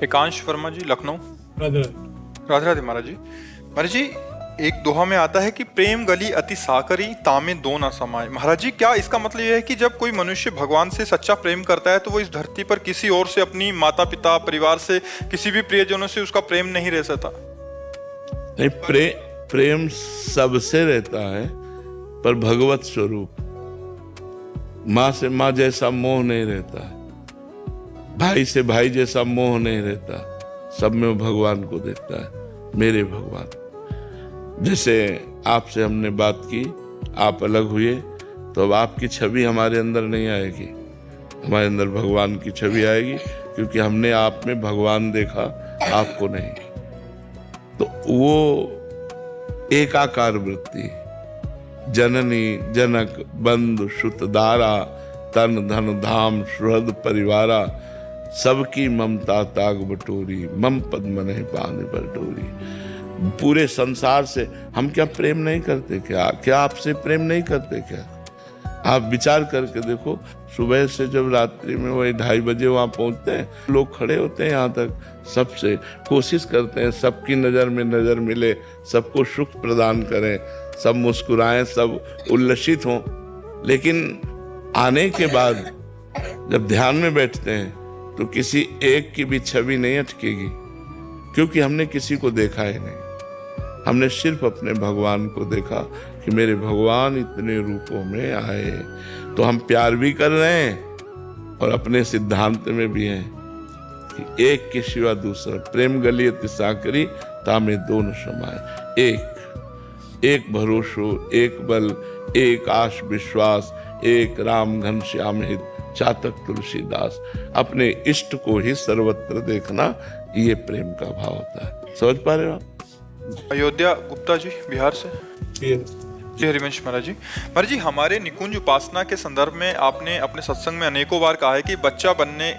एकांश वर्मा जी, लखनऊ। राधे राधे राधे महाराज जी। महाराज जी, एक दोहा में आता है कि प्रेम गली अति साकरी तामे दो न समाये। महाराज जी, क्या इसका मतलब यह है कि जब कोई मनुष्य भगवान से सच्चा प्रेम करता है तो वो इस धरती पर किसी और से, अपनी माता पिता परिवार से, किसी भी प्रियजनों से उसका प्रेम नहीं रह सकता? नहीं, प्रेम सबसे रहता है, पर भगवत स्वरूप माँ से माँ जैसा मोह नहीं रहता है, भाई से भाई जैसा मोह नहीं रहता। सब में भगवान को देखता है, मेरे भगवान। जैसे आपसे हमने बात की, आप अलग हुए, तो अब आपकी छवि हमारे अंदर नहीं आएगी, हमारे अंदर भगवान की छवि आएगी, क्योंकि हमने आप में भगवान देखा, आपको नहीं। तो वो एकाकार वृत्ति, जननी जनक बंधु सुत दारा, तन धन धाम सुहृद परिवारा, सबकी ममता ताग बटोरी, मम पद मने बांध बटोरी। पूरे संसार से हम क्या प्रेम नहीं करते? क्या आपसे प्रेम नहीं करते क्या? आप विचार करके देखो, सुबह से जब रात्रि में वही 2:30 बजे वहां पहुंचते हैं, लोग खड़े होते हैं यहाँ तक, सबसे कोशिश करते हैं सबकी नजर में नजर मिले, सबको सुख प्रदान करें, सब मुस्कुराएं, सब उल्लसित हों। लेकिन आने के बाद जब ध्यान में बैठते हैं तो किसी एक की भी छवि नहीं अटकेगी, क्योंकि हमने किसी को देखा ही नहीं। हमने सिर्फ अपने भगवान को देखा कि मेरे भगवान इतने रूपों में आए। तो हम प्यार भी कर रहे हैं और अपने सिद्धांत में भी हैं कि एक के सिवा दूसरा, प्रेम गली अति साकरी तामे दोनों समाये। एक भरोसो, एक बल, एक आश विश्वास, एक राम घनश्याम हित, चातक तुलसीदास। अपने इष्ट को ही सर्वत्र देखना, ये प्रेम का भाव होता है। समझ पा रहे हो आप? अयोध्या गुप्ता जी, बिहार से। जी हरिवंश महाराज जी। महाराज जी, हमारे निकुंज उपासना के संदर्भ में आपने अपने सत्संग में अनेकों बार कहा है कि बच्चा बनने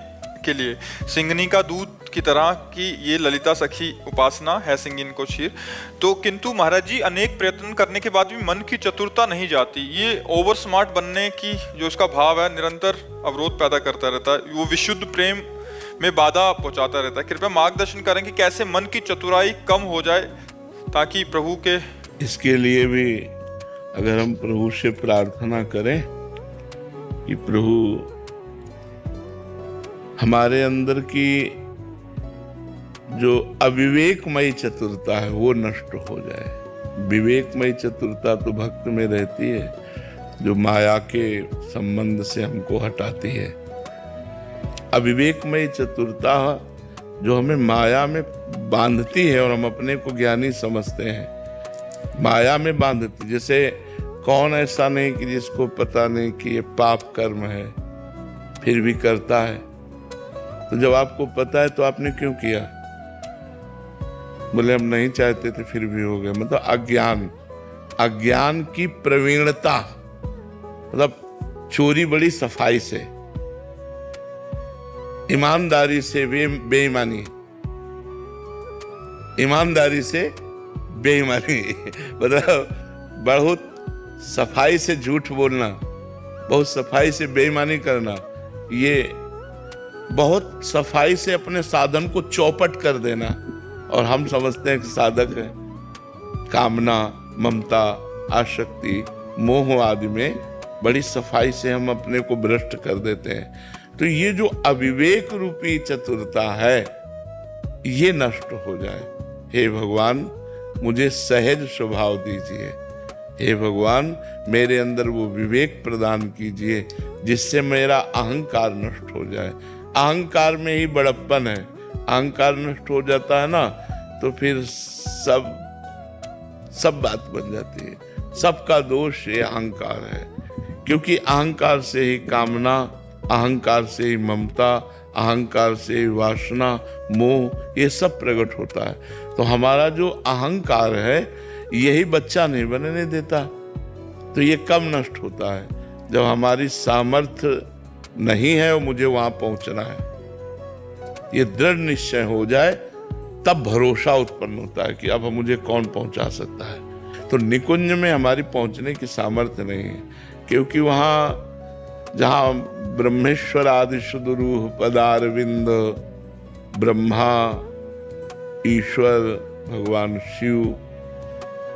के लिए सिंगनी का दूध की तरह की ये ललिता सखी उपासना है, सिंगिन को क्षीर। तो किंतु महाराज जी, अनेक प्रयत्न करने के बाद भी मन की चतुरता नहीं जाती। ये ओवर स्मार्ट बनने की जो उसका भाव है, निरंतर अवरोध पैदा करता रहता है, वो विशुद्ध प्रेम में बाधा पहुंचाता रहता है। कृपया मार्गदर्शन करें कि कैसे मन की चतुराई कम हो जाए, ताकि प्रभु के। इसके लिए भी अगर हम प्रभु से प्रार्थना करें कि प्रभु हमारे अंदर की जो अविवेकमयी चतुरता है वो नष्ट हो जाए। विवेकमयी चतुरता तो भक्त में रहती है, जो माया के संबंध से हमको हटाती है। अविवेकमयी चतुरता जो हमें माया में बांधती है और हम अपने को ज्ञानी समझते हैं, माया में बांधती। जैसे कौन ऐसा नहीं कि जिसको पता नहीं कि ये पाप कर्म है, फिर भी करता है। तो जब आपको पता है तो आपने क्यों किया? बोले हम नहीं चाहते थे फिर भी हो गया। मतलब अज्ञान की प्रवीणता, मतलब चोरी बड़ी सफाई से, ईमानदारी से बेईमानी, ईमानदारी से बेईमानी मतलब बहुत सफाई से झूठ बोलना, बहुत सफाई से बेईमानी करना, ये बहुत सफाई से अपने साधन को चौपट कर देना। और हम समझते हैं कि साधक है। कामना, ममता, आसक्ति, मोह आदि में बड़ी सफाई से हम अपने को भ्रष्ट कर देते हैं। तो ये जो अविवेक रूपी चतुरता है, ये नष्ट हो जाए। हे भगवान, मुझे सहज स्वभाव दीजिए। हे भगवान, मेरे अंदर वो विवेक प्रदान कीजिए जिससे मेरा अहंकार नष्ट हो जाए। अहंकार में ही बड़प्पन है। अहंकार नष्ट हो जाता है ना, तो फिर सब बात बन जाती है। सबका दोष ये अहंकार है, क्योंकि अहंकार से ही कामना, अहंकार से ही ममता, अहंकार से ही वासना, मोह, ये सब प्रकट होता है। तो हमारा जो अहंकार है, यही बच्चा नहीं बनने देता। तो ये कब नष्ट होता है? जब हमारी सामर्थ्य नहीं है और मुझे वहां पहुंचना है, ये दृढ़ निश्चय हो जाए, तब भरोसा उत्पन्न होता है कि अब मुझे कौन पहुंचा सकता है। तो निकुंज में हमारी पहुंचने की सामर्थ्य नहीं है, क्योंकि वहां जहां ब्रह्मेश्वर आदि शुद्ध रूह पदारविंद ब्रह्मा, ईश्वर, भगवान शिव,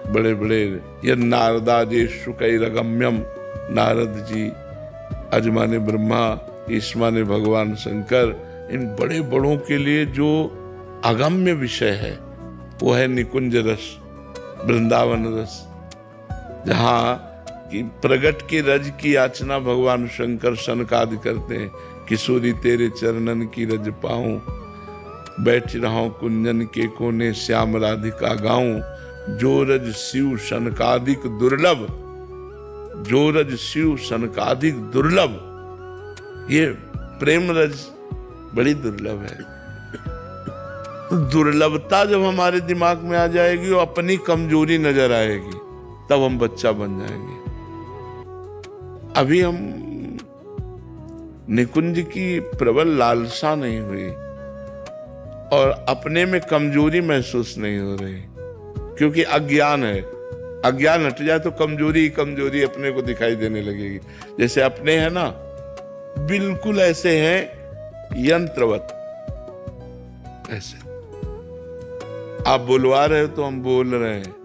बड़े बड़े ये नारदाजे शुकैरगम्यम, नारद जी, अजमाने ब्रह्मा, ईश्माने भगवान शंकर, इन बड़े बड़ों के लिए जो अगम्य विषय है वो है निकुंज रस, वृंदावन रस, जहाँ की प्रगट के रज की याचना भगवान शंकर सनकादि करते हैं। किशोरी तेरे चरणन की रज पाऊं, बैठ रहा कुंजन के कोने श्याम राधिका गाऊं, जो रज शिव सनकादिक दुर्लभ, जो रज शिव सनकादिक दुर्लभ। ये प्रेम रज बड़ी दुर्लभ है। तो दुर्लभता जब हमारे दिमाग में आ जाएगी और अपनी कमजोरी नजर आएगी, तब हम बच्चा बन जाएंगे। अभी हम निकुंज की प्रबल लालसा नहीं हुई और अपने में कमजोरी महसूस नहीं हो रही, क्योंकि अज्ञान है। अज्ञान हट जाए तो कमजोरी ही कमजोरी अपने को दिखाई देने लगेगी। जैसे अपने हैं ना, बिल्कुल ऐसे हैं यंत्रवत। ऐसे आप बुलवा रहे हो तो हम बोल रहे हैं,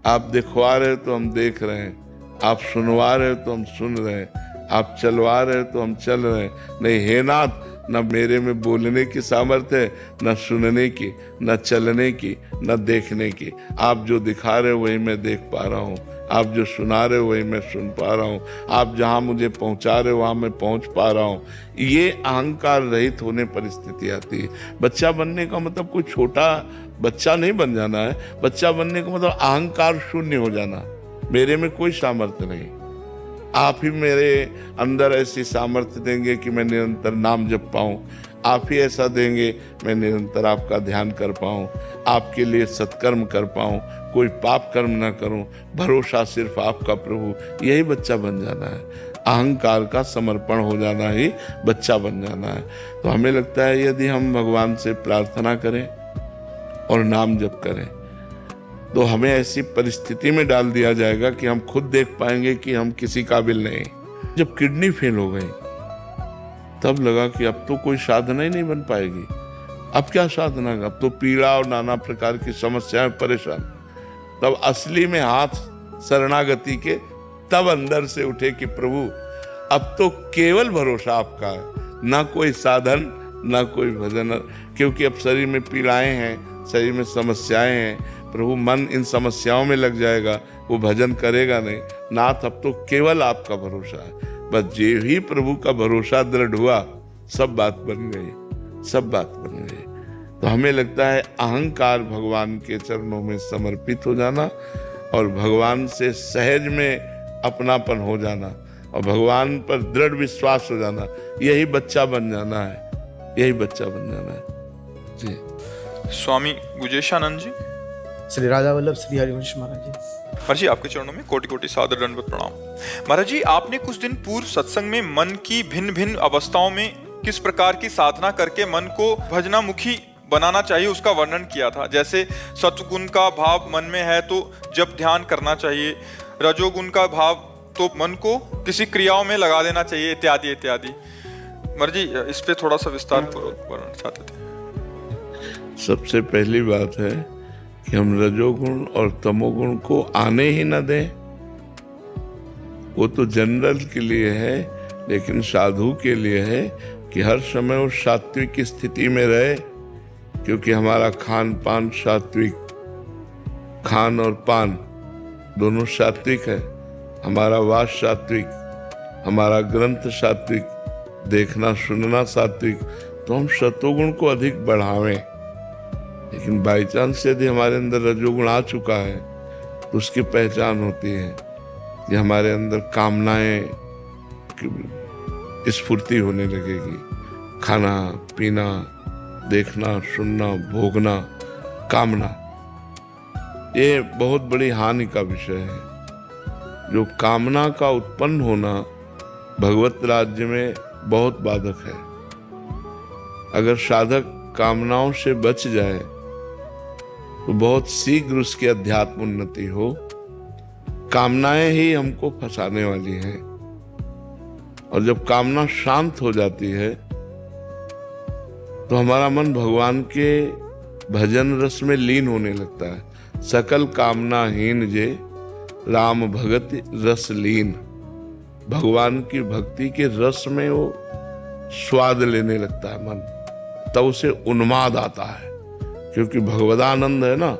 आप दिखवा रहे हो तो हम देख रहे हैं, आप सुनवा रहे हो तो हम सुन रहे हैं, आप चलवा रहे हो तो हम चल रहे हैं। नहीं हे नाथ, न मेरे में बोलने की सामर्थ्य है, न सुनने की, न चलने की, न देखने की। आप जो दिखा रहे हो वही मैं देख पा रहा हूँ, आप जो सुना रहे हो वही मैं सुन पा रहा हूँ, आप जहाँ मुझे पहुँचा रहे हो वहाँ मैं पहुँच पा रहा हूँ। ये अहंकार रहित होने पर स्थिति आती है। बच्चा बनने का मतलब कोई छोटा बच्चा नहीं बन जाना है। बच्चा बनने का मतलब अहंकार शून्य हो जाना। मेरे में कोई सामर्थ्य नहीं, आप ही मेरे अंदर ऐसी सामर्थ्य देंगे कि मैं निरंतर नाम जप पाऊं। आप ही ऐसा देंगे मैं निरंतर आपका ध्यान कर पाऊं, आपके लिए सत्कर्म कर पाऊं, कोई पाप कर्म ना करूं। भरोसा सिर्फ आपका प्रभु, यही बच्चा बन जाना है। अहंकार का समर्पण हो जाना ही बच्चा बन जाना है। तो हमें लगता है यदि हम भगवान से प्रार्थना करें और नाम जप करें तो हमें ऐसी परिस्थिति में डाल दिया जाएगा कि हम खुद देख पाएंगे कि हम किसी काबिल नहीं। जब किडनी फेल हो गई तब लगा कि अब तो कोई साधना ही नहीं बन पाएगी। अब क्या साधना, अब तो पीड़ा और नाना प्रकार की समस्याएं, परेशान। तब असली में हाथ शरणागति के तब अंदर से उठे कि प्रभु अब तो केवल भरोसा आपका है, ना कोई साधन ना कोई भजन। क्योंकि अब शरीर में पीड़ाएं हैं, शरीर में समस्याएं हैं, प्रभु मन इन समस्याओं में लग जाएगा, वो भजन करेगा नहीं। नाथ अब तो केवल आपका भरोसा है। बस जे ही प्रभु का भरोसा दृढ़ हुआ, सब बात बन गई, सब बात बन गई। तो हमें लगता है अहंकार भगवान के चरणों में समर्पित हो जाना और भगवान से सहज में अपनापन हो जाना और भगवान पर दृढ़ विश्वास हो जाना, यही बच्चा बन जाना है, यही बच्चा बन जाना है। जी। स्वामी गुजेशानंद जी, श्री राजा वल्लभ श्री हरिवंश महाराज जी। महाराज जी, आपके चरणों में कोटि कोटि सादर दंडवत प्रणाम। महाराज जी, आपने कुछ दिन पूर्व सत्संग में मन की भिन्न भिन्न अवस्थाओं में किस प्रकार की साधना करके मन को भजनामुखी बनाना चाहिए उसका वर्णन किया था। जैसे सत्वगुण का भाव मन में है तो जब ध्यान करना चाहिए, रजोगुण का भाव तो मन को किसी क्रियाओं में लगा देना चाहिए, इत्यादि इत्यादि। महाराज जी, इस पे थोड़ा सा विस्तार पूर्वक वर्णन चाहते थे। सबसे पहली बात है कि हम रजोगुण और तमोगुण को आने ही न दें। वो तो जनरल के लिए है, लेकिन साधु के लिए है कि हर समय वो सात्विक स्थिति में रहे, क्योंकि हमारा खान पान सात्विक, खान और पान दोनों सात्विक है। हमारा वास सात्विक, हमारा ग्रंथ सात्विक, देखना सुनना सात्विक। तो हम सत्वगुण को अधिक बढ़ावें। लेकिन बाई चांस यदि हमारे अंदर रजोगुण आ चुका है तो उसकी पहचान होती है कि हमारे अंदर कामनाएं स्फूर्ति होने लगेगी। खाना पीना, देखना सुनना, भोगना, कामना, ये बहुत बड़ी हानि का विषय है। जो कामना का उत्पन्न होना भगवत राज्य में बहुत बाधक है। अगर साधक कामनाओं से बच जाए तो बहुत शीघ्र उसकी अध्यात्म उन्नति हो। कामनाएं ही हमको फंसाने वाली हैं, और जब कामना शांत हो जाती है तो हमारा मन भगवान के भजन रस में लीन होने लगता है। सकल कामनाहीन जे राम भगति रस लीन, भगवान की भक्ति के रस में वो स्वाद लेने लगता है मन, तब उसे उन्माद आता है, क्योंकि भगवदानंद है ना।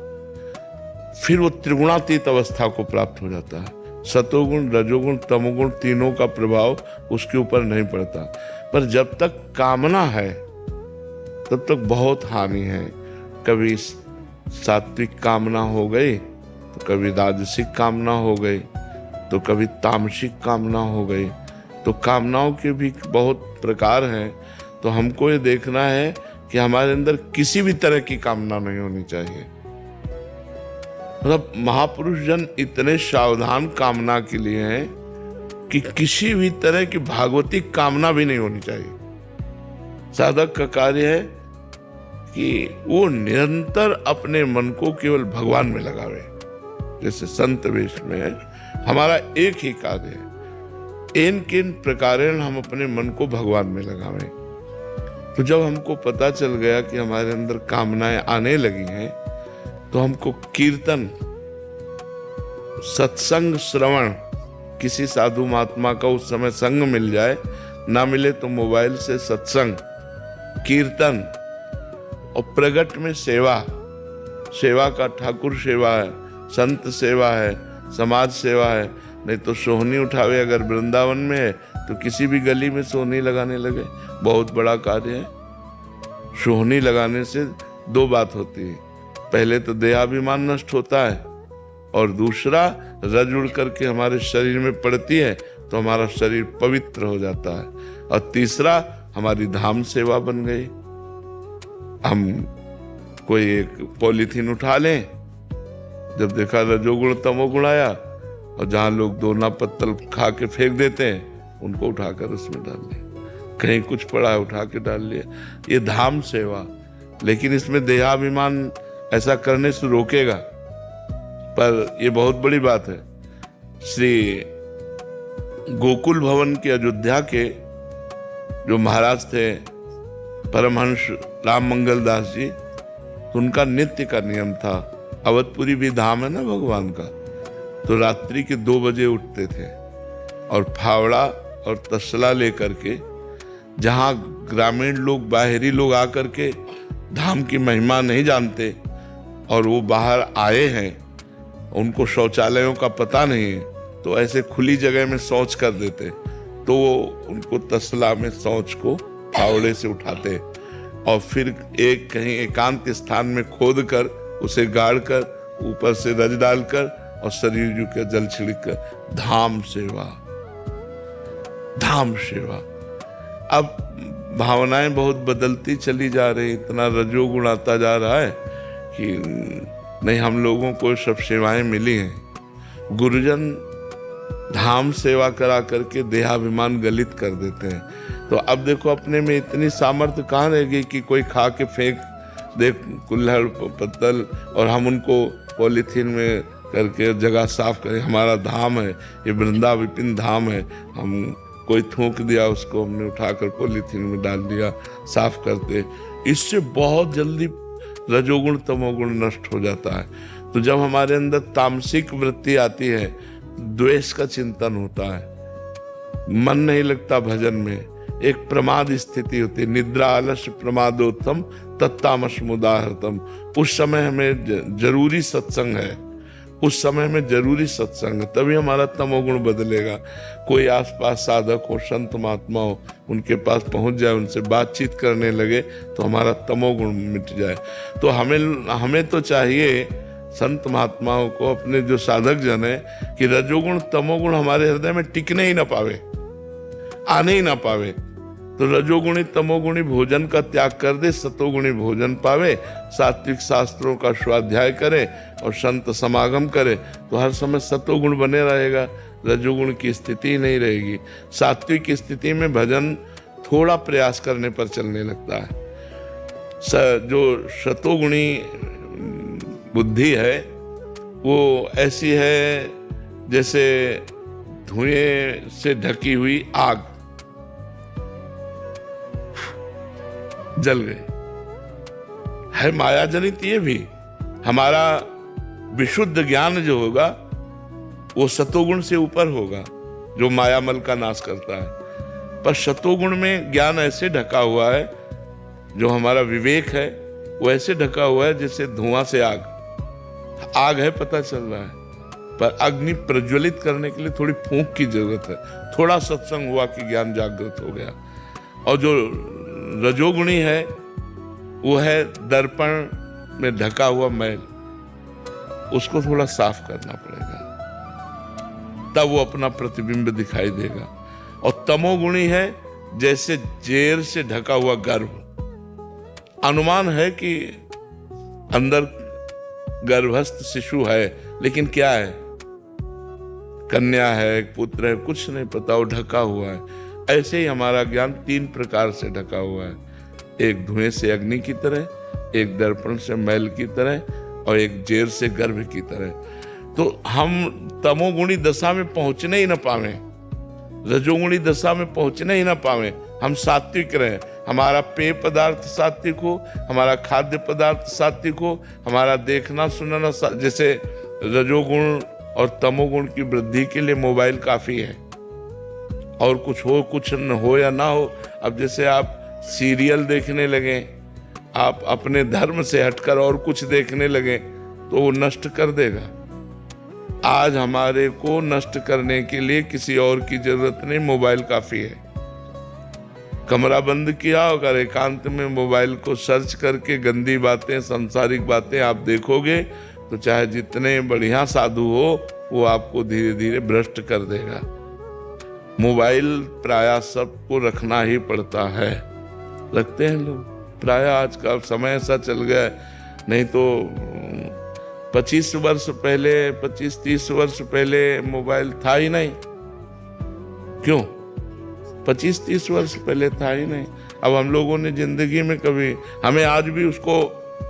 फिर वो त्रिगुणातीत अवस्था को प्राप्त हो जाता है। सतोगुण, रजोगुण, तमोगुण तीनों का प्रभाव उसके ऊपर नहीं पड़ता। पर जब तक कामना है तब तक बहुत हानि है। कभी सात्विक कामना हो गई, तो कभी राजसिक कामना हो गई, तो कभी तामसिक कामना हो गई। तो कामनाओं के भी बहुत प्रकार हैं। तो हमको ये देखना है कि हमारे अंदर किसी भी तरह की कामना नहीं होनी चाहिए। मतलब महापुरुष जन इतने सावधान कामना के लिए हैं कि किसी भी तरह की भागवतिक कामना भी नहीं होनी चाहिए। साधक का कार्य है कि वो निरंतर अपने मन को केवल भगवान में लगावे। जैसे संत वेश में है, हमारा एक ही कार्य है, इन किन प्रकारेण हम अपने मन को भगवान में लगावें। तो जब हमको पता चल गया कि हमारे अंदर कामनाएं आने लगी हैं, तो हमको कीर्तन, सत्संग, श्रवण, किसी साधु महात्मा का उस समय संग मिल जाए, ना मिले तो मोबाइल से सत्संग, कीर्तन और प्रगट में सेवा। सेवा का ठाकुर सेवा है, संत सेवा है, समाज सेवा है। नहीं तो सोहनी उठावे, अगर वृंदावन में है तो किसी भी गली में सोहनी लगाने लगे, बहुत बड़ा कार्य है। सोहनी लगाने से दो बात होती है, पहले तो देहाभिमान नष्ट होता है, और दूसरा रज उड़ करके हमारे शरीर में पड़ती है तो हमारा शरीर पवित्र हो जाता है, और तीसरा हमारी धाम सेवा बन गई। हम कोई एक पॉलीथीन उठा लें, जब देखा रजोगुण तमोगुण आया, और जहाँ लोग दोना पत्तल खा के फेंक देते हैं, उनको उठाकर उसमें डाल लिया। कहीं कुछ पड़ा है, उठा के डाल लिया। ये धाम सेवा। लेकिन इसमें देहाभिमान ऐसा करने से रोकेगा, पर ये बहुत बड़ी बात है। श्री गोकुल भवन के अयोध्या के जो महाराज थे परमहंस राम मंगल दास जी, उनका नित्य का नियम था, अवधपुरी भी धाम है ना भगवान का, तो रात्रि के 2 बजे उठते थे और फावड़ा और तसला लेकर के, जहाँ ग्रामीण लोग, बाहरी लोग आकर के धाम की महिमा नहीं जानते और वो बाहर आए हैं, उनको शौचालयों का पता नहीं है, तो ऐसे खुली जगह में शौच कर देते, तो वो उनको तसला में शौच को फावड़े से उठाते और फिर एक कहीं एकांत स्थान में खोद कर उसे गाड़ कर ऊपर से रज डालकर और शरीर जू के जल छिड़क कर धाम सेवा, धाम सेवा। अब भावनाएं बहुत बदलती चली जा रही, इतना रजोगुण आता जा रहा है कि नहीं, हम लोगों को सब सेवाएं मिली हैं। गुरुजन धाम सेवा करा करके देहाभिमान गलित कर देते हैं। तो अब देखो अपने में इतनी सामर्थ्य कहाँ रहेगी कि कोई खा के फेंक दे कुल्हड़ पत्तल और हम उनको पॉलीथीन में करके जगह साफ करें। हमारा धाम है, ये वृंदा विपिन धाम है, हम कोई थूक दिया उसको हमने उठाकर पॉलीथीन में डाल दिया, साफ करते। इससे बहुत जल्दी रजोगुण तमोगुण नष्ट हो जाता है। तो जब हमारे अंदर तामसिक वृत्ति आती है, द्वेष का चिंतन होता है, मन नहीं लगता भजन में, एक प्रमाद स्थिति होती है, निद्रा आलस्य प्रमादोत्तम तत्तामस मुदाहृतम। उस समय हमें जरूरी सत्संग है, उस समय में जरूरी सत्संग है, तभी हमारा तमोगुण बदलेगा। कोई आसपास साधक हो, संत महात्मा हो, उनके पास पहुंच जाए, उनसे बातचीत करने लगे तो हमारा तमोगुण मिट जाए। तो हमें तो चाहिए संत महात्माओं को, अपने जो साधक जन है, कि रजोगुण तमोगुण हमारे हृदय में टिकने ही ना पावे, आने ही ना पावे। तो रजोगुणी तमोगुणी भोजन का त्याग कर दे, सतोगुणी भोजन पावे, सात्विक शास्त्रों का स्वाध्याय करे और संत समागम करे, तो हर समय सतोगुण बने रहेगा, रजोगुण की स्थिति नहीं रहेगी। सात्विक स्थिति में भजन थोड़ा प्रयास करने पर चलने लगता है। जो सतोगुणी बुद्धि है वो ऐसी है जैसे धुएं से ढकी हुई आग, जल गई। है माया जनित ये भी। हमारा विशुद्ध ज्ञान जो होगा वो सतोगुण से ऊपर होगा, जो मायामल का नाश करता है। पर सतोगुण में ज्ञान ऐसे ढका हुआ है, जो हमारा विवेक है वो ऐसे ढका हुआ है जैसे धुआं से आग है, पता चल रहा है, पर अग्नि प्रज्वलित करने के लिए थोड़ी फूंक की जरूरत है। थोड़ा सत्संग हुआ कि ज्ञान जागृत हो गया। और जो रजोगुणी है वो है दर्पण में ढका हुआ मैल, उसको थोड़ा साफ करना पड़ेगा, तब वो अपना प्रतिबिंब दिखाई देगा। और तमोगुणी है जैसे जेर से ढका हुआ गर्भ। अनुमान है कि अंदर गर्भस्थ शिशु है, लेकिन क्या है, कन्या है, एक पुत्र है, कुछ नहीं पता, वो ढका हुआ है। ऐसे ही हमारा ज्ञान 3 प्रकार से ढका हुआ है, एक धुएं से अग्नि की तरह, एक दर्पण से मैल की तरह, और एक जेर से गर्भ की तरह। तो हम तमोगुणी दशा में पहुंचने ही ना पावे, रजोगुणी दशा में पहुंचने ही ना पावे, हम सात्विक रहें। हमारा पेय पदार्थ सात्विक हो, हमारा खाद्य पदार्थ सात्विक हो, हमारा देखना सुनना, जैसे रजोगुण और तमोगुण की वृद्धि के लिए मोबाइल काफी है, और कुछ हो कुछ न हो या ना हो। अब जैसे आप सीरियल देखने लगे, आप अपने धर्म से हटकर और कुछ देखने लगे तो वो नष्ट कर देगा। आज हमारे को नष्ट करने के लिए किसी और की जरूरत नहीं, मोबाइल काफी है। कमरा बंद किया, अगर एकांत में मोबाइल को सर्च करके गंदी बातें, सांसारिक बातें आप देखोगे तो चाहे जितने बढ़िया साधु हो वो आपको धीरे धीरे भ्रष्ट कर देगा। मोबाइल प्रायः सबको रखना ही पड़ता है, रखते हैं लोग प्रायः। आज का समय ऐसा चल गया है, नहीं तो 25 वर्ष पहले, 25-30 वर्ष पहले मोबाइल था ही नहीं। क्यों? 25-30 वर्ष पहले था ही नहीं। अब हम लोगों ने जिंदगी में कभी, हमें आज भी उसको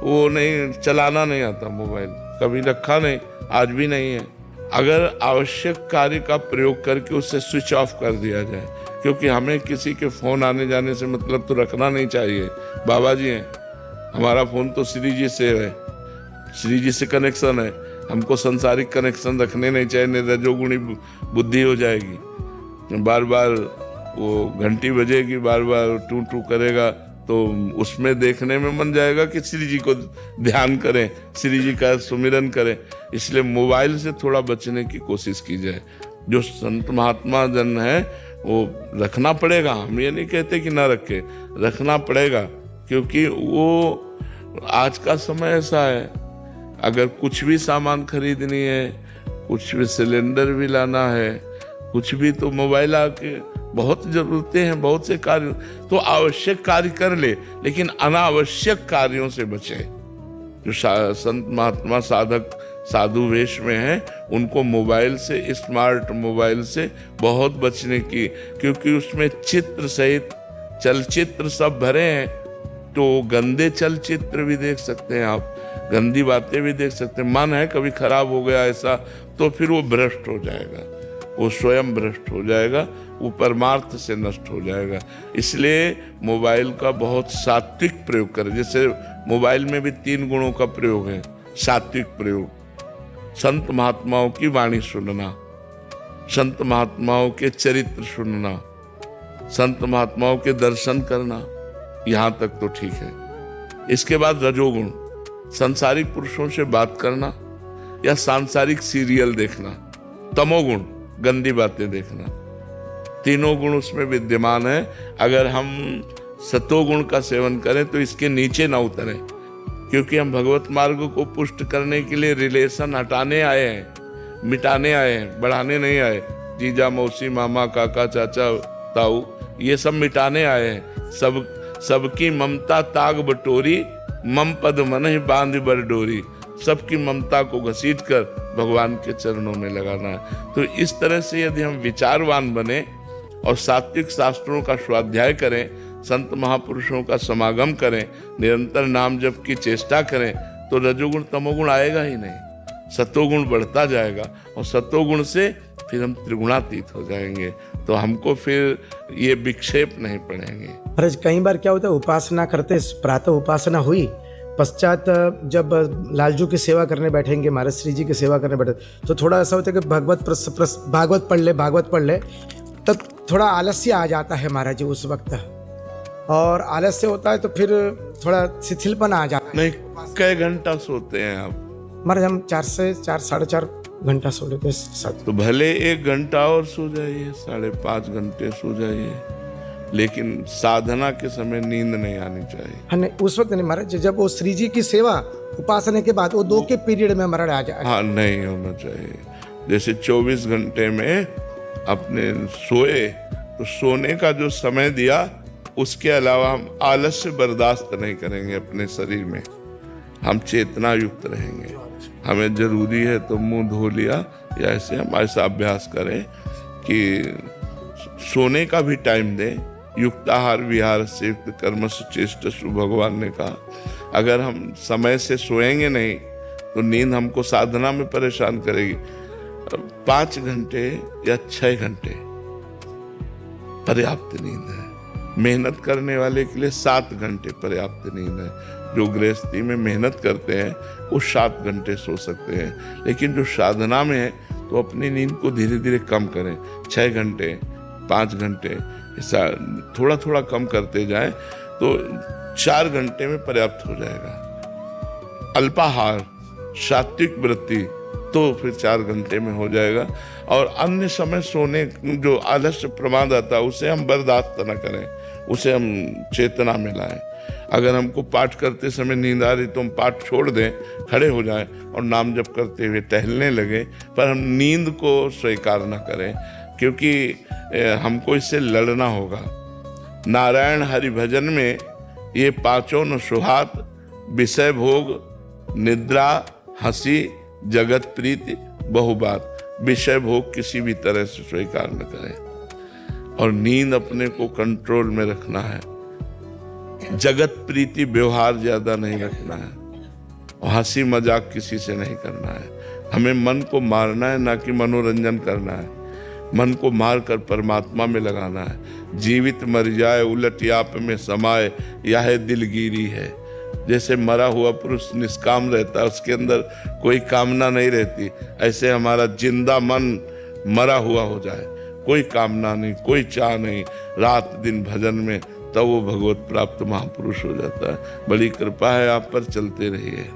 वो नहीं, चलाना नहीं आता मोबाइल, कभी रखा नहीं, आज भी नहीं है। अगर आवश्यक कार्य का प्रयोग करके उसे स्विच ऑफ कर दिया जाए, क्योंकि हमें किसी के फोन आने जाने से मतलब तो रखना नहीं चाहिए। बाबा जी हैं, हमारा फोन तो श्री जी से है, श्री जी से कनेक्शन है, हमको संसारिक कनेक्शन रखने नहीं चाहिए, नहीं रजोगुणी बुद्धि हो जाएगी। बार बार वो घंटी बजेगी, बार बार टू टू करेगा, तो उसमें देखने में मन जाएगा कि श्री जी को ध्यान करें, श्री जी का सुमिरन करें। इसलिए मोबाइल से थोड़ा बचने की कोशिश की जाए। जो संत महात्मा जन है वो रखना पड़ेगा, हम ये नहीं कहते कि ना रखे, रखना पड़ेगा, क्योंकि वो आज का समय ऐसा है, अगर कुछ भी सामान खरीदनी है, कुछ भी सिलेंडर भी लाना है, कुछ भी, तो मोबाइल आके बहुत जरूरतें हैं, बहुत से कार्य, तो आवश्यक कार्य कर ले, लेकिन अनावश्यक कार्यों से बचे। जो संत महात्मा साधक साधु वेश में हैं, उनको मोबाइल से, स्मार्ट मोबाइल से बहुत बचने की, क्योंकि उसमें चित्र सहित चलचित्र सब भरे हैं। तो गंदे चलचित्र भी देख सकते हैं आप, गंदी बातें भी देख सकते हैं। मन है कभी खराब हो गया ऐसा, तो फिर वो भ्रष्ट हो जाएगा, वो स्वयं भ्रष्ट हो जाएगा, वो परमार्थ से नष्ट हो जाएगा। इसलिए मोबाइल का बहुत सात्विक प्रयोग करें। जैसे मोबाइल में भी 3 गुणों का प्रयोग है, सात्विक प्रयोग। संत महात्माओं की वाणी सुनना, संत महात्माओं के चरित्र सुनना, संत महात्माओं के दर्शन करना, यहाँ तक तो ठीक है। इसके बाद रजोगुण, सांसारिक पुरुषों से बात करना या सांसारिक सीरियल देखना। तमोगुण, गंदी बातें देखना। तीनों गुण उसमें विद्यमान है। अगर हम सतोगुण का सेवन करें तो इसके नीचे ना उतरें, क्योंकि हम भगवत मार्ग को पुष्ट करने के लिए रिलेशन हटाने आए हैं, मिटाने आए हैं, बढ़ाने नहीं आए। जीजा, मौसी, मामा, काका, चाचा, ताऊ, ये सब मिटाने आए हैं। सबकी ममता ताग बटोरी, मम पद मन ही बांध बर डोरी। सबकी ममता को घसीट कर भगवान के चरणों में लगाना है। तो इस तरह से यदि हम विचारवान बने और सात्विक शास्त्रों का स्वाध्याय करें, संत महापुरुषों का समागम करें, निरंतर नाम जप की चेष्टा करें, तो रजोगुण तमोगुण आएगा ही नहीं, सतोगुण बढ़ता जाएगा, और सतोगुण से फिर हम त्रिगुणातीत हो जाएंगे। तो हमको फिर ये विक्षेप नहीं पड़ेंगे। महाराज कई बार क्या होता है, उपासना करते, प्रातः उपासना हुई, पश्चात जब लालजू की सेवा करने बैठेंगे, महाराज श्री जी की सेवा करने बैठे, तो थोड़ा ऐसा होता है कि भागवत पढ़ ले, तब थोड़ा आलस्य आ जाता है महाराज जी उस वक्त, और आलस्य होता है तो फिर थोड़ा शिथिलपन आ जाता है। नहीं, कई घंटा सोते हैं आप? महाराज हम 4 से 4.5 घंटा सो लेते हैं। तो भले 1 घंटा और सो जाइए, 5.5 घंटे सो जाइए, लेकिन साधना के समय नींद नहीं आनी चाहिए। हाँ नहीं, उस वक्त नहीं महाराज, जब वो श्री जी की सेवा उपासना के बाद वो 2 के पीरियड में महाराज आ जाए। हाँ, नहीं होना चाहिए। जैसे 24 घंटे में अपने सोए, तो सोने का जो समय दिया, उसके अलावा हम आलस्य बर्दाश्त नहीं करेंगे अपने शरीर में, हम चेतना युक्त रहेंगे। हमें जरूरी है तो मुंह धो लिया, या ऐसे हम ऐसा अभ्यास करें कि सोने का भी टाइम दें। युक्ताहार विहार से युक्त कर्म से चेष्टसु, भगवान ने कहा। अगर हम समय से सोएंगे नहीं तो नींद हमको साधना में परेशान करेगी। 5 घंटे या 6 घंटे पर्याप्त नींद है। मेहनत करने वाले के लिए 7 घंटे पर्याप्त नींद है। जो गृहस्थी में मेहनत करते हैं वो 7 घंटे सो सकते हैं, लेकिन जो साधना में है तो अपनी नींद को धीरे धीरे कम करें। 6 घंटे, 5 घंटे, ऐसा थोड़ा थोड़ा कम करते जाएं तो 4 घंटे में पर्याप्त हो जाएगा। अल्पाहार, सात्विक वृत्ति, तो फिर 4 घंटे में हो जाएगा। और अन्य समय सोने जो आलस्य प्रमाद आता है उसे हम बर्दाश्त न करें, उसे हम चेतना में लाएं। अगर हमको पाठ करते समय नींद आ रही तो हम पाठ छोड़ दें, खड़े हो जाएं और नाम जप करते हुए टहलने लगे, पर हम नींद को स्वीकार न करें, क्योंकि हमको इससे लड़ना होगा। नारायण हरि भजन में ये 5 न सुहात, विषय भोग, निद्रा, हंसी, जगत प्रीति, बहुबात। विषय भोग किसी भी तरह से स्वीकार न करें, और नींद अपने को कंट्रोल में रखना है। जगत प्रीति व्यवहार ज्यादा नहीं रखना है, और हंसी मजाक किसी से नहीं करना है। हमें मन को मारना है, ना कि मनोरंजन करना है। मन को मार कर परमात्मा में लगाना है। जीवित मर जाए उलट याप में समाए, यह दिलगिरी है। जैसे मरा हुआ पुरुष निष्काम रहता है, उसके अंदर कोई कामना नहीं रहती, ऐसे हमारा जिंदा मन मरा हुआ हो जाए, कोई कामना नहीं, कोई चाह नहीं, रात दिन भजन में, तब वो भगवत प्राप्त महापुरुष हो जाता है। बड़ी कृपा है आप पर, चलते रहिए।